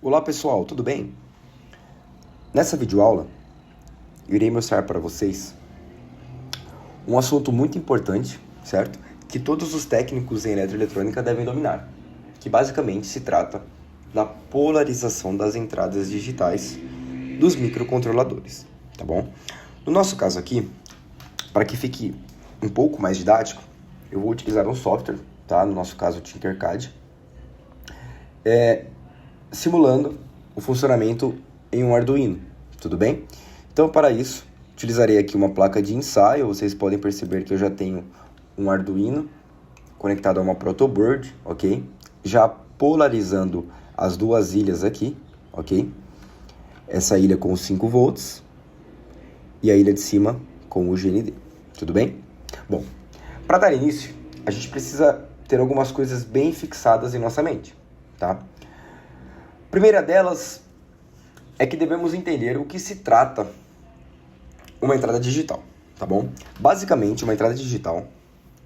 Olá pessoal, tudo bem? Nessa videoaula, eu irei mostrar para vocês um assunto muito importante, certo? Que todos os técnicos em eletroeletrônica devem dominar, que basicamente se trata da polarização das entradas digitais dos microcontroladores, tá bom? No nosso caso aqui, para que fique um pouco mais didático, eu vou utilizar um software, tá? No nosso caso, o Tinkercad, simulando o funcionamento em um Arduino, tudo bem? Então, para isso, utilizarei aqui uma placa de ensaio. Vocês podem perceber que eu já tenho um Arduino conectado a uma protoboard, ok? Já polarizando as duas ilhas aqui, ok? Essa ilha com os 5 volts e a ilha de cima com o GND, tudo bem? Bom, para dar início, a gente precisa ter algumas coisas bem fixadas em nossa mente, tá? A primeira delas é que devemos entender o que se trata uma entrada digital, tá bom? Basicamente, uma entrada digital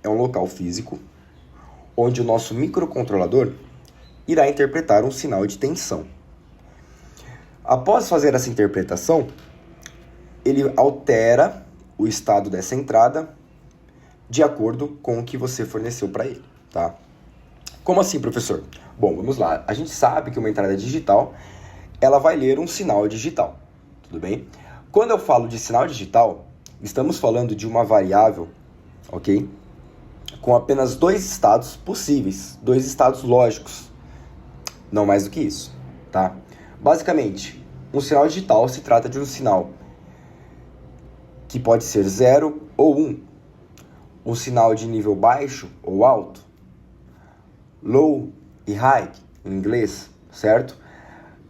é um local físico onde o nosso microcontrolador irá interpretar um sinal de tensão. Após fazer essa interpretação, ele altera o estado dessa entrada de acordo com o que você forneceu para ele, tá? Como assim, professor? Bom, vamos lá. A gente sabe que uma entrada digital, ela vai ler um sinal digital, tudo bem? Quando eu falo de sinal digital, estamos falando de uma variável, ok? Com apenas 2 estados possíveis, 2 estados lógicos, não mais do que isso, tá? Basicamente, um sinal digital se trata de um sinal que pode ser 0 ou 1, um sinal de nível baixo ou alto, low e high, em inglês, certo?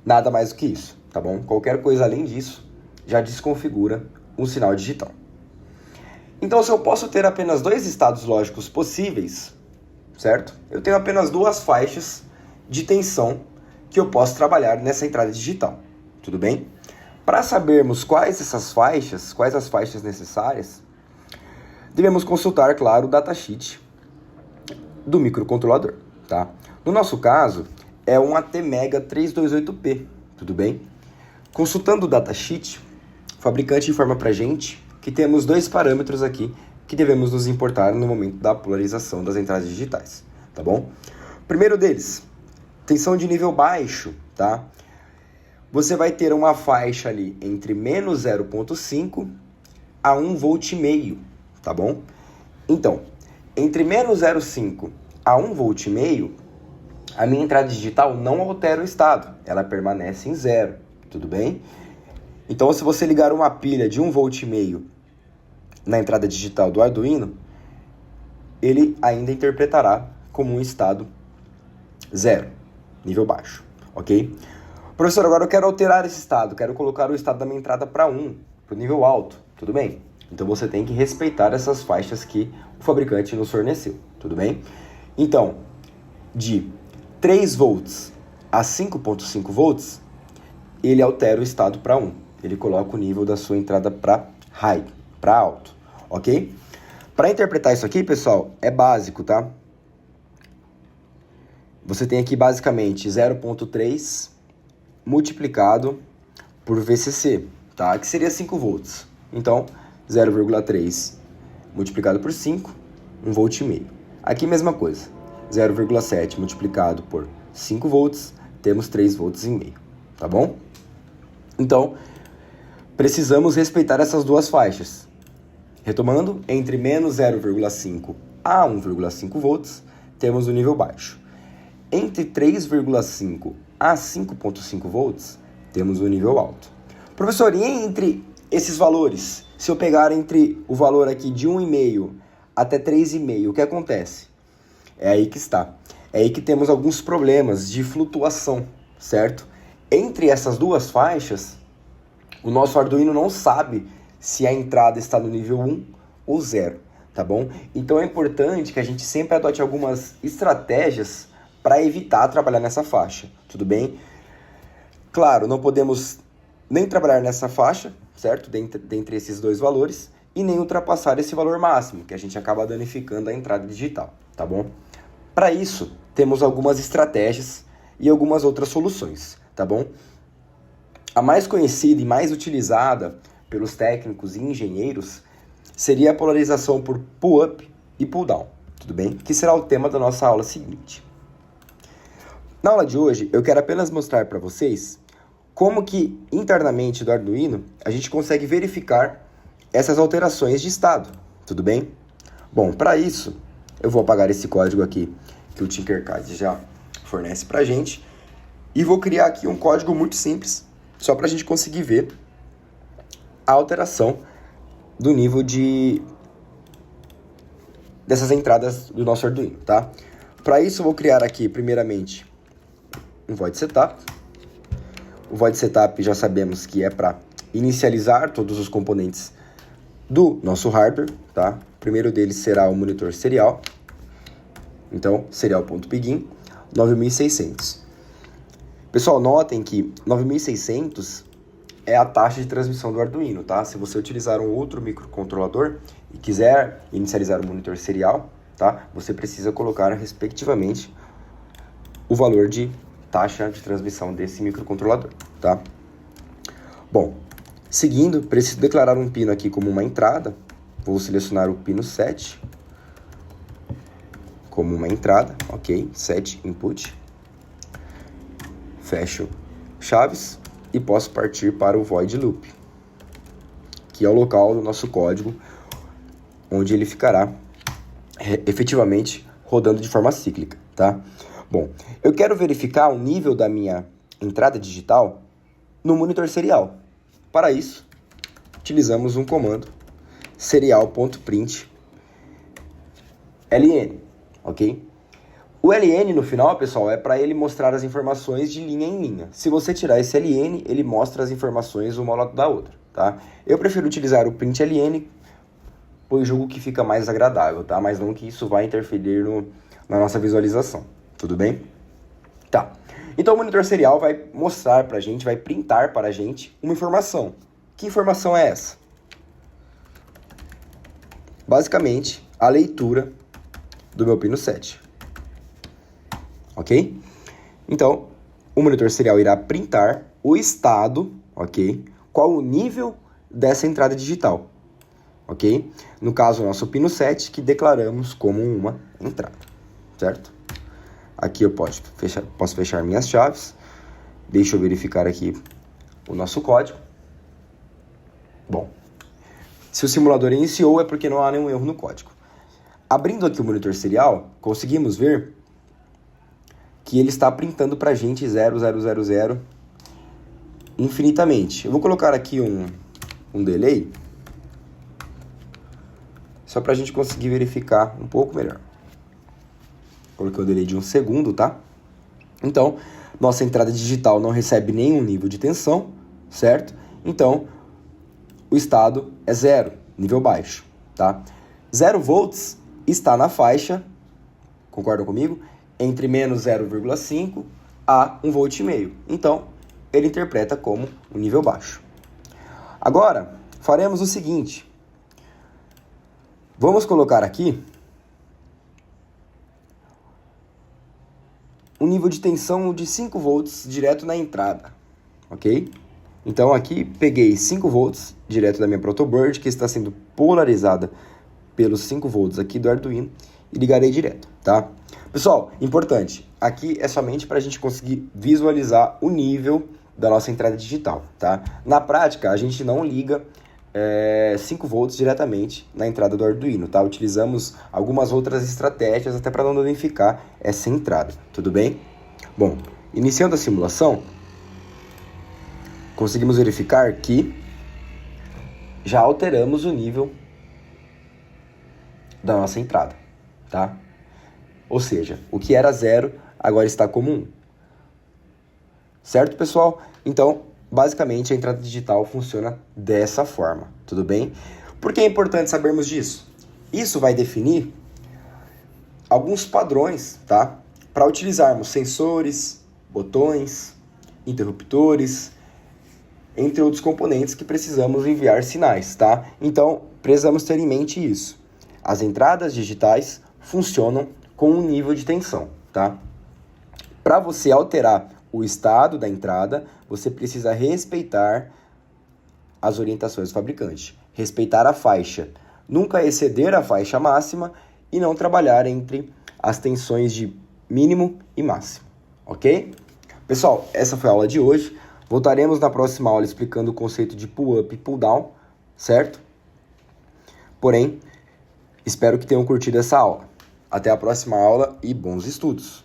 Nada mais do que isso, tá bom? Qualquer coisa além disso já desconfigura um sinal digital. Então, se eu posso ter apenas 2 estados lógicos possíveis, certo? Eu tenho apenas 2 faixas de tensão que eu posso trabalhar nessa entrada digital, tudo bem? Para sabermos quais as faixas necessárias, devemos consultar, claro, o datasheet do microcontrolador, tá? No nosso caso, é um ATmega 328P, tudo bem? Consultando o datasheet, o fabricante informa pra gente que temos 2 parâmetros aqui que devemos nos importar no momento da polarização das entradas digitais, tá bom? O primeiro deles, tensão de nível baixo, tá? Você vai ter uma faixa ali entre menos 0,5 a 1,5 volt, tá bom? Então, entre menos 0,5 a 1,5 volt, a minha entrada digital não altera o estado, ela permanece em 0, tudo bem? Então, se você ligar uma pilha de 1,5 volt na entrada digital do Arduino, ele ainda interpretará como um estado 0, nível baixo, ok? Professor, agora eu quero alterar esse estado, quero colocar o estado da minha entrada para 1, para o nível alto, tudo bem? Então, você tem que respeitar essas faixas que o fabricante nos forneceu, tudo bem? Então, de 3 volts a 5,5 volts, ele altera o estado para 1. Ele coloca o nível da sua entrada para high, para alto, ok? Para interpretar isso aqui, pessoal, é básico, tá? Você tem aqui basicamente 0,3 multiplicado por VCC, tá? Que seria 5 volts. Então, 0,3 multiplicado por 5, 1,5 volt. Aqui mesma coisa. 0,7 multiplicado por 5 volts, temos 3 volts e meio, tá bom? Então, precisamos respeitar essas 2 faixas. Retomando, entre menos 0,5 a 1,5 volts, temos o nível baixo. Entre 3,5 a 5,5 volts, temos o nível alto. Professor, e entre esses valores, se eu pegar entre o valor aqui de 1,5 até 3,5, o que acontece? É aí que está. É aí que temos alguns problemas de flutuação, certo? Entre essas 2 faixas, o nosso Arduino não sabe se a entrada está no nível 1 ou 0, tá bom? Então é importante que a gente sempre adote algumas estratégias para evitar trabalhar nessa faixa, tudo bem? Claro, não podemos nem trabalhar nessa faixa, certo? Dentre esses 2 valores, e nem ultrapassar esse valor máximo, que a gente acaba danificando a entrada digital, tá bom? Para isso, temos algumas estratégias e algumas outras soluções, tá bom? A mais conhecida e mais utilizada pelos técnicos e engenheiros seria a polarização por pull-up e pull-down, tudo bem? Que será o tema da nossa aula seguinte. Na aula de hoje, eu quero apenas mostrar para vocês como que internamente do Arduino a gente consegue verificar essas alterações de estado, tudo bem? Bom, para isso, eu vou apagar esse código aqui que o Tinkercad já fornece para a gente e vou criar aqui um código muito simples, só para a gente conseguir ver a alteração do nível dessas entradas do nosso Arduino, tá? Para isso, eu vou criar aqui, primeiramente, um void setup. O void setup já sabemos que é para inicializar todos os componentes do nosso hardware, tá? O primeiro deles será o monitor serial. Então, serial.begin 9600. Pessoal, notem que 9600 é a taxa de transmissão do Arduino, tá? Se você utilizar um outro microcontrolador e quiser inicializar o monitor serial, tá? Você precisa colocar, respectivamente, o valor de taxa de transmissão desse microcontrolador, tá? Bom, seguindo, preciso declarar um pino aqui como uma entrada. Vou selecionar o pino 7 como uma entrada, ok? 7 input. Fecho chaves e posso partir para o void loop, que é o local do nosso código onde ele ficará efetivamente rodando de forma cíclica, tá? Bom, eu quero verificar o nível da minha entrada digital no monitor serial. Para isso, utilizamos um comando serial.print ln, ok? O ln no final, pessoal, é para ele mostrar as informações de linha em linha. Se você tirar esse ln, ele mostra as informações uma ao lado da outra, tá? Eu prefiro utilizar o print ln, pois julgo que fica mais agradável, tá? Mas não que isso vai interferir na nossa visualização, tudo bem? Tá. Então o monitor serial vai mostrar pra gente, vai printar para a gente uma informação. Que informação é essa? Basicamente, a leitura do meu pino 7. Ok? Então, o monitor serial irá printar o estado, ok? Qual o nível dessa entrada digital, ok? No caso, o nosso pino 7, que declaramos como uma entrada, certo? Aqui eu posso fechar minhas chaves. Deixa eu verificar aqui o nosso código. Bom, se o simulador iniciou é porque não há nenhum erro no código. Abrindo aqui o monitor serial, conseguimos ver que ele está printando para a gente 0000 infinitamente. Eu vou colocar aqui um delay, só para a gente conseguir verificar um pouco melhor. Coloquei o delay de 1 segundo, tá? Então, nossa entrada digital não recebe nenhum nível de tensão, certo? Então, o estado é 0, nível baixo, tá? 0 volts está na faixa, concordam comigo? Entre menos 0,5 a 1,5 volt. Então, ele interpreta como um nível baixo. Agora, faremos o seguinte. Vamos colocar aqui um nível de tensão de 5 volts direto na entrada, ok? Então, aqui peguei 5 volts direto da minha protoboard, que está sendo polarizada pelos 5 volts aqui do Arduino, e ligarei direto, tá? Pessoal, importante, aqui é somente para a gente conseguir visualizar o nível da nossa entrada digital, tá? Na prática, a gente não liga 5 volts diretamente na entrada do Arduino, tá? Utilizamos algumas outras estratégias até para não danificar essa entrada, tudo bem? Bom, iniciando a simulação, conseguimos verificar que já alteramos o nível da nossa entrada, tá? Ou seja, o que era 0 agora está como 1. Certo, pessoal? Então, basicamente, a entrada digital funciona dessa forma, tudo bem? Por que é importante sabermos disso? Isso vai definir alguns padrões, tá? Para utilizarmos sensores, botões, interruptores, entre outros componentes que precisamos enviar sinais, tá? Então, precisamos ter em mente isso. As entradas digitais funcionam com um nível de tensão, tá? Para você alterar o estado da entrada, você precisa respeitar as orientações do fabricante, respeitar a faixa, nunca exceder a faixa máxima e não trabalhar entre as tensões de mínimo e máximo, ok? Pessoal, essa foi a aula de hoje. Voltaremos na próxima aula explicando o conceito de pull-up e pull-down, certo? Porém, espero que tenham curtido essa aula. Até a próxima aula e bons estudos!